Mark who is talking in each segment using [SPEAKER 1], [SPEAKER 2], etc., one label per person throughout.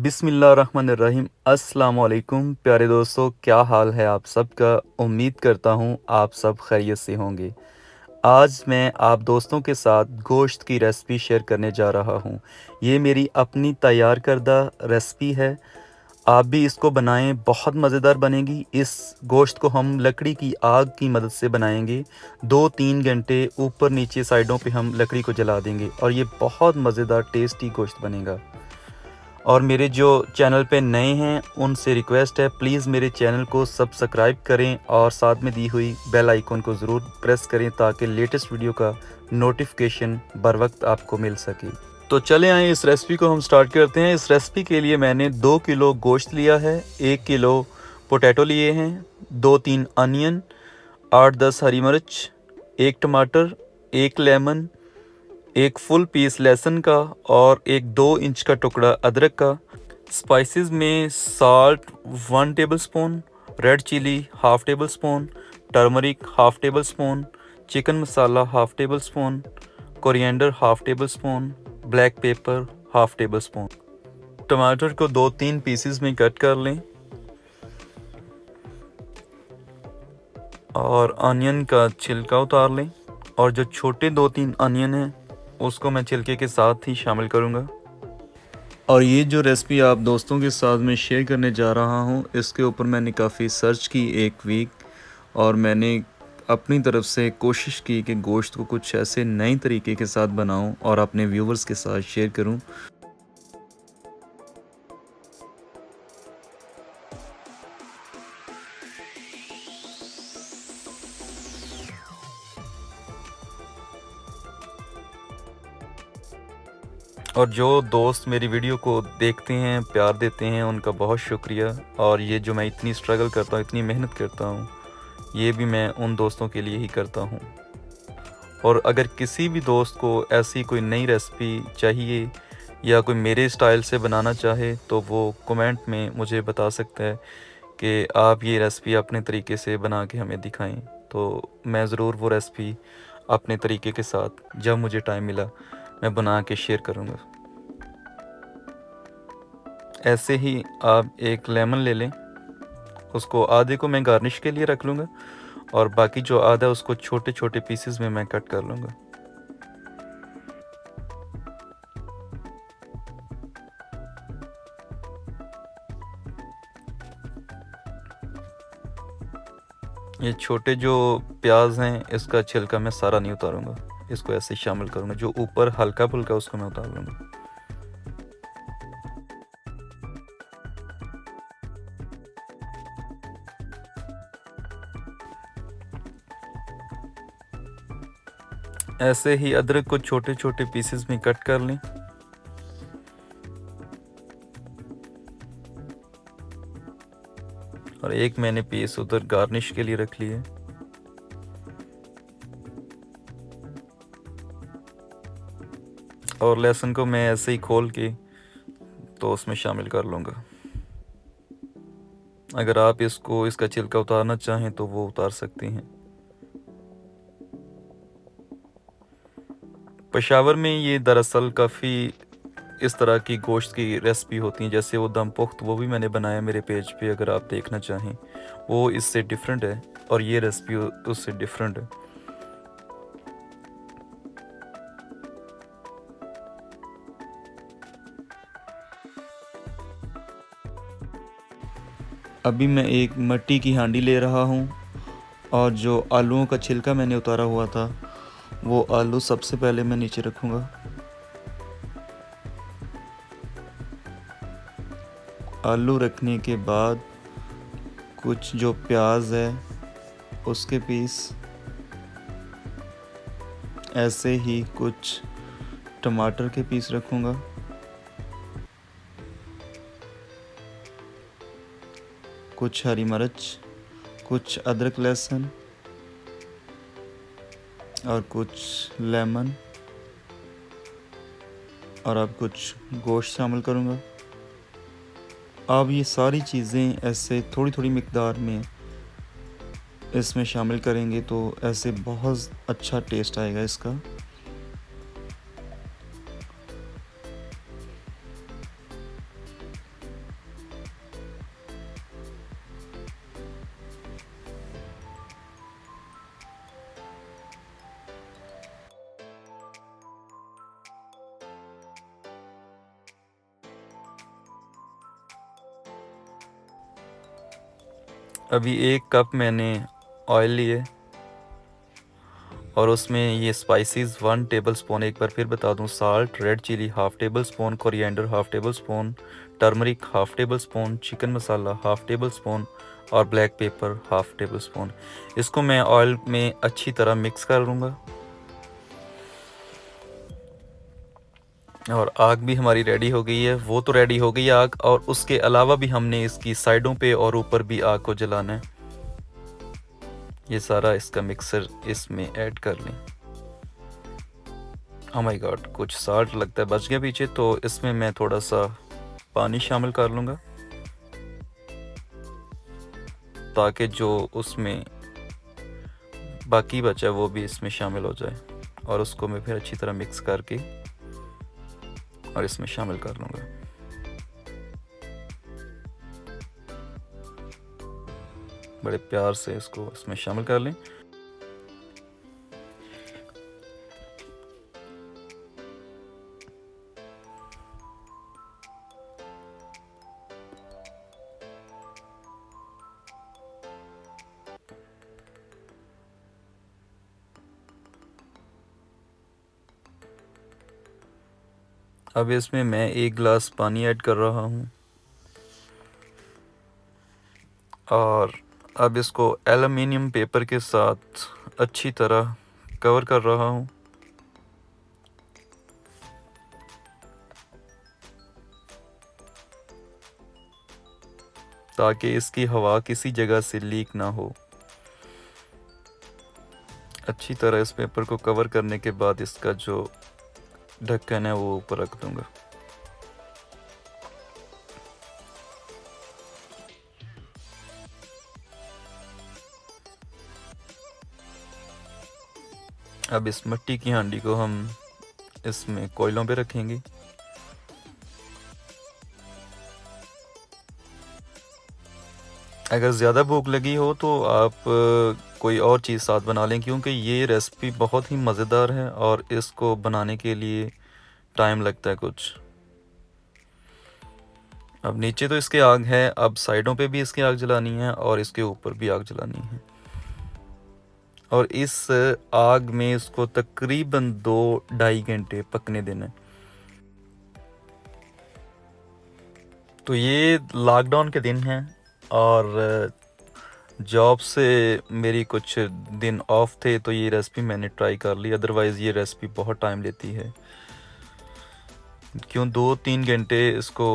[SPEAKER 1] बिस्मिल्लाहिर्रहमानिर्रहीम। अस्सलाम वालेकुम प्यारे दोस्तों, क्या हाल है आप सबका। उम्मीद करता हूँ आप सब खैरियत से होंगे। आज मैं आप दोस्तों के साथ गोश्त की रेसिपी शेयर करने जा रहा हूँ। ये मेरी अपनी तैयार करदा रेसिपी है। आप भी इसको बनाएं, बहुत मज़ेदार बनेगी। इस गोश्त को हम लकड़ी की आग की मदद से बनाएंगे। 2-3 घंटे ऊपर नीचे साइडों पे हम लकड़ी को जला देंगे और ये बहुत मज़ेदार टेस्टी गोश्त बनेगा। और मेरे जो चैनल पे नए हैं उनसे रिक्वेस्ट है, प्लीज़ मेरे चैनल को सब्सक्राइब करें और साथ में दी हुई बेल आइकन को ज़रूर प्रेस करें ताकि लेटेस्ट वीडियो का नोटिफिकेशन बर वक्त आपको मिल सके। तो चले आए इस रेसिपी को हम स्टार्ट करते हैं। इस रेसिपी के लिए मैंने 2 किलो गोश्त लिया है, 1 किलो पोटैटो लिए हैं, 2-3 अनियन, 8-10 हरी मिर्च, 1 टमाटर, 1 लेमन, एक फुल पीस लहसुन का और एक 2 इंच का टुकड़ा अदरक का। स्पाइसेस में salt 1 tablespoon, red chilli half tablespoon, turmeric half tablespoon, chicken masala half tablespoon, coriander half tablespoon, black pepper half tablespoon. टमाटर को 2-3 पीसेस में कट कर लें और अनियन का छिलका उतार लें। और जो छोटे 2-3 अनियन हैं उसको मैं छिलके के साथ ही शामिल करूँगा। और ये जो रेसिपी आप दोस्तों के साथ में शेयर करने जा रहा हूँ, इसके ऊपर मैंने काफ़ी सर्च की 1 वीक, और मैंने अपनी तरफ से कोशिश की कि गोश्त को कुछ ऐसे नए तरीके के साथ बनाऊँ और अपने व्यूवर्स के साथ शेयर करूँ। और जो दोस्त मेरी वीडियो को देखते हैं, प्यार देते हैं, उनका बहुत शुक्रिया। और ये जो मैं इतनी स्ट्रगल करता हूँ, इतनी मेहनत करता हूँ, ये भी मैं उन दोस्तों के लिए ही करता हूँ। और अगर किसी भी दोस्त को ऐसी कोई नई रेसिपी चाहिए या कोई मेरे स्टाइल से बनाना चाहे तो वो कमेंट में मुझे बता सकता है कि आप ये रेसिपी अपने तरीके से बना के हमें दिखाएं। तो मैं ज़रूर वो रेसिपी अपने तरीके के साथ जब मुझे टाइम मिला मैं बना के शेयर करूँगा। ऐसे ही आप एक लेमन ले लें, उसको आधे को मैं गार्निश के लिए रख लूँगा और बाकी जो आधा है उसको छोटे छोटे पीसेस में मैं कट कर लूँगा। ये छोटे जो प्याज हैं इसका छिलका मैं सारा नहीं उतारूँगा, इसको ऐसे शामिल करूँगा। जो ऊपर हल्का फुल्का उसको मैं उतार लूँगा। ऐसे ही अदरक को छोटे छोटे पीसेस में कट कर लें। और एक मैंने पीस उधर गार्निश के लिए रख लिए। और लहसुन को मैं ऐसे ही खोल के तो उसमें शामिल कर लूँगा। अगर आप इसका छिलका उतारना चाहें तो वो उतार सकते हैं। पेशावर में ये दरअसल काफ़ी इस तरह की गोश्त की रेसिपी होती हैं, जैसे वो दम पुख्त, वो भी मैंने बनाया मेरे पेज पे, अगर आप देखना चाहें। वो इससे डिफरेंट है और ये रेसिपी उससे डिफरेंट है। अभी मैं एक मिट्टी की हांडी ले रहा हूँ और जो आलूओं का छिलका मैंने उतारा हुआ था वो आलू सबसे पहले मैं नीचे रखूँगा। आलू रखने के बाद कुछ जो प्याज है उसके पीस, ऐसे ही कुछ टमाटर के पीस रखूँगा, कुछ हरी मिर्च, कुछ अदरक लहसुन और कुछ लेमन, और अब कुछ गोश्त शामिल करूँगा। अब ये सारी चीज़ें ऐसे थोड़ी थोड़ी मिकदार में इसमें शामिल करेंगे तो ऐसे बहुत अच्छा टेस्ट आएगा इसका। अभी 1 कप मैंने ऑयल लिए और उसमें ये स्पाइसेस 1 टेबल स्पून, एक बार फिर बता दूं, salt, red chilli half tablespoon, coriander half tablespoon, turmeric half tablespoon, chicken masala half tablespoon और black pepper half tablespoon. इसको मैं ऑयल में अच्छी तरह मिक्स कर लूँगा। और आग भी हमारी रेडी हो गई है, वो तो रेडी हो गई आग, और उसके अलावा भी हमने इसकी साइडों पे और ऊपर भी आग को जलाना है। ये सारा इसका मिक्सर इसमें ऐड कर लें। ओह माय गॉड, कुछ साल्ट लगता है बच गया पीछे, तो इसमें मैं थोड़ा सा पानी शामिल कर लूँगा ताकि जो उसमें बाकी बचा है वो भी इसमें शामिल हो जाए, और उसको मैं फिर अच्छी तरह मिक्स करके और इसमें शामिल कर लूँगा। बड़े प्यार से इसको इसमें शामिल कर लें। अब इसमें मैं 1 गिलास पानी ऐड कर रहा हूँ और अब इसको एल्युमिनियम पेपर के साथ अच्छी तरह कवर कर रहा हूँ ताकि इसकी हवा किसी जगह से लीक ना हो। अच्छी तरह इस पेपर को कवर करने के बाद इसका जो ढक्कन है वो ऊपर रख दूंगा। अब इस मिट्टी की हांडी को हम इसमें कोयलों पे रखेंगे। अगर ज़्यादा भूख लगी हो तो आप कोई और चीज़ साथ बना लें, क्योंकि ये रेसिपी बहुत ही मज़ेदार है और इसको बनाने के लिए टाइम लगता है कुछ। अब नीचे तो इसके आग है, अब साइडों पे भी इसकी आग जलानी है और इसके ऊपर भी आग जलानी है, और इस आग में इसको तकरीबन 2-2.5 घंटे पकने देना है। तो ये लॉकडाउन के दिन हैं और जॉब से मेरी कुछ दिन ऑफ थे, तो ये रेसिपी मैंने ट्राई कर ली। अदरवाइज़ ये रेसिपी बहुत टाइम लेती है, क्यों 2-3 घंटे इसको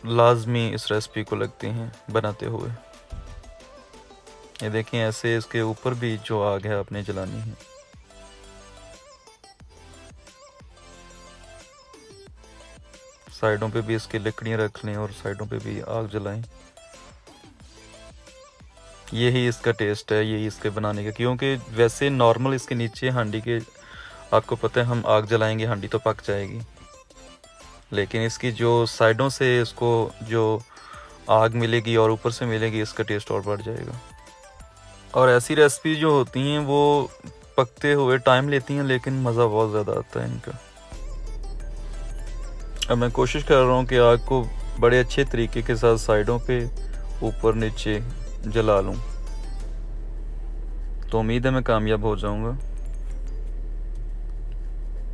[SPEAKER 1] लाजमी इस रेसिपी को लगते हैं बनाते हुए। ये देखें, ऐसे इसके ऊपर भी जो आग है आपने जलानी है। साइडों पे भी इसकी लकड़ियाँ रख लें और साइडों पे भी आग जलाएं। यही इसका टेस्ट है, यही इसके बनाने का, क्योंकि वैसे नॉर्मल इसके नीचे हांडी के आपको पता है हम आग जलाएंगे हांडी तो पक जाएगी, लेकिन इसकी जो साइडों से इसको जो आग मिलेगी और ऊपर से मिलेगी, इसका टेस्ट और बढ़ जाएगा। और ऐसी रेसिपी जो होती हैं वो पकते हुए टाइम लेती हैं, लेकिन मज़ा बहुत ज़्यादा आता है इनका। अब मैं कोशिश कर रहा हूँ कि आग को बड़े अच्छे तरीके के साथ साइडों पे ऊपर नीचे जला लूँ, तो उम्मीद है मैं कामयाब हो जाऊँगा।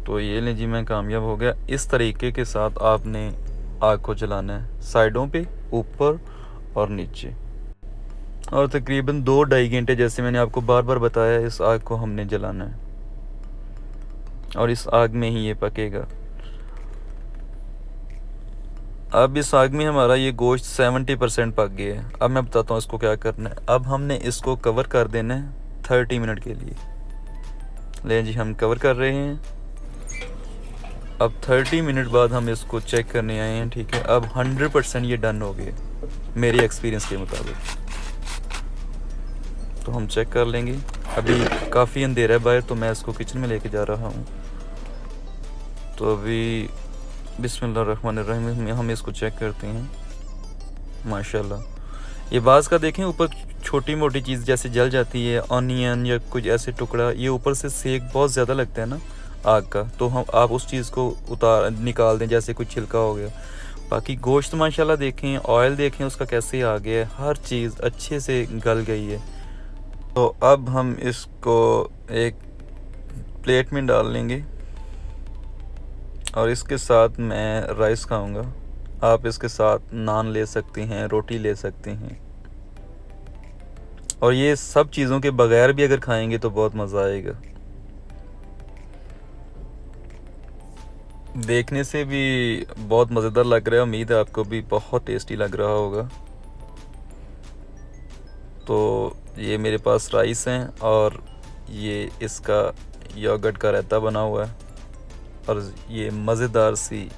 [SPEAKER 1] तो ये लें जी, मैं कामयाब हो गया। इस तरीके के साथ आपने आग को जलाना है, साइडों पे, ऊपर और नीचे, और तकरीबन 2-2.5 घंटे, जैसे मैंने आपको बार बार बताया, इस आग को हमने जलाना है और इस आग में ही ये पकेगा। अब इस आग में हमारा ये गोश्त 70% पक गया है। अब मैं बताता हूँ इसको क्या करना है। अब हमने इसको कवर कर देना है 30 मिनट के लिए। ले जी, हम कवर कर रहे हैं। अब 30 मिनट बाद हम इसको चेक करने आए हैं, ठीक है। अब 100% ये डन हो गए मेरे एक्सपीरियंस के मुताबिक, तो हम चेक कर लेंगे। अभी काफ़ी अंधेरा है बाहर, तो मैं इसको किचन में लेके जा रहा हूँ। तो अभी बिस्मिल्लाहिर्रहमानिर्रहीम हम इसको चेक करते हैं। माशाल्लाह, ये बाज़ का देखें ऊपर छोटी मोटी चीज़ जैसे जल जाती है, ऑनियन या कुछ ऐसे टुकड़ा, ये ऊपर से सेक बहुत ज़्यादा लगता है ना आग का, तो हम आप उस चीज़ को निकाल दें, जैसे कुछ छिलका हो गया, बाकी गोश्त माशाल्लाह देखें, ऑयल देखें उसका कैसे आ गया है, हर चीज़ अच्छे से गल गई है। तो अब हम इसको एक प्लेट में डाल लेंगे और इसके साथ मैं राइस खाऊंगा। आप इसके साथ नान ले सकते हैं, रोटी ले सकते हैं, और ये सब चीज़ों के बगैर भी अगर खाएंगे तो बहुत मज़ा आएगा। देखने से भी बहुत मज़ेदार लग रहा है, उम्मीद है आपको भी बहुत टेस्टी लग रहा होगा। तो ये मेरे पास राइस हैं और ये इसका योगर्ट का रायता बना हुआ है, और ये मज़ेदार सी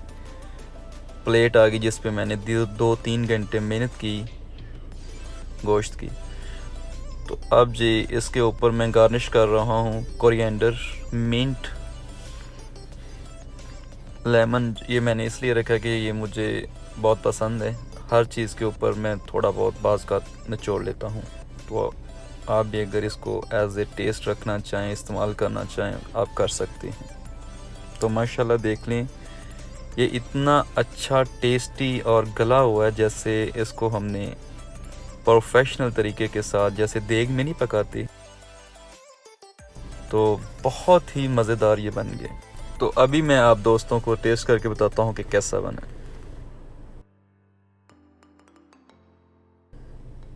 [SPEAKER 1] प्लेट आ गई जिस पे मैंने 2-3 घंटे मेहनत की गोश्त की। तो अब जी इसके ऊपर मैं गार्निश कर रहा हूँ कोरिएंडर, मिंट, लेमन। ये मैंने इसलिए रखा कि ये मुझे बहुत पसंद है। हर चीज़ के ऊपर मैं थोड़ा बहुत बाज़ का निचोड़ लेता हूँ। तो आप भी अगर इसको एज ए टेस्ट रखना चाहें, इस्तेमाल करना चाहें, आप कर सकते हैं। तो माशाल्लाह देख लें, ये इतना अच्छा टेस्टी और गला हुआ है जैसे इसको हमने प्रोफेशनल तरीके के साथ, जैसे देग में नहीं पकाते। तो बहुत ही मज़ेदार ये बन गए। तो अभी मैं आप दोस्तों को टेस्ट करके बताता हूँ कि कैसा बना।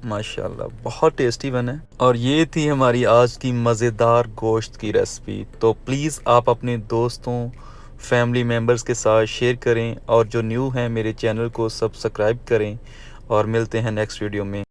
[SPEAKER 1] माशाल्लाह बहुत टेस्टी बना है। और ये थी हमारी आज की मज़ेदार गोश्त की रेसिपी। तो प्लीज़ आप अपने दोस्तों, फैमिली मेम्बर्स के साथ शेयर करें, और जो न्यू हैं मेरे चैनल को सब्सक्राइब करें, और मिलते हैं नेक्स्ट वीडियो में।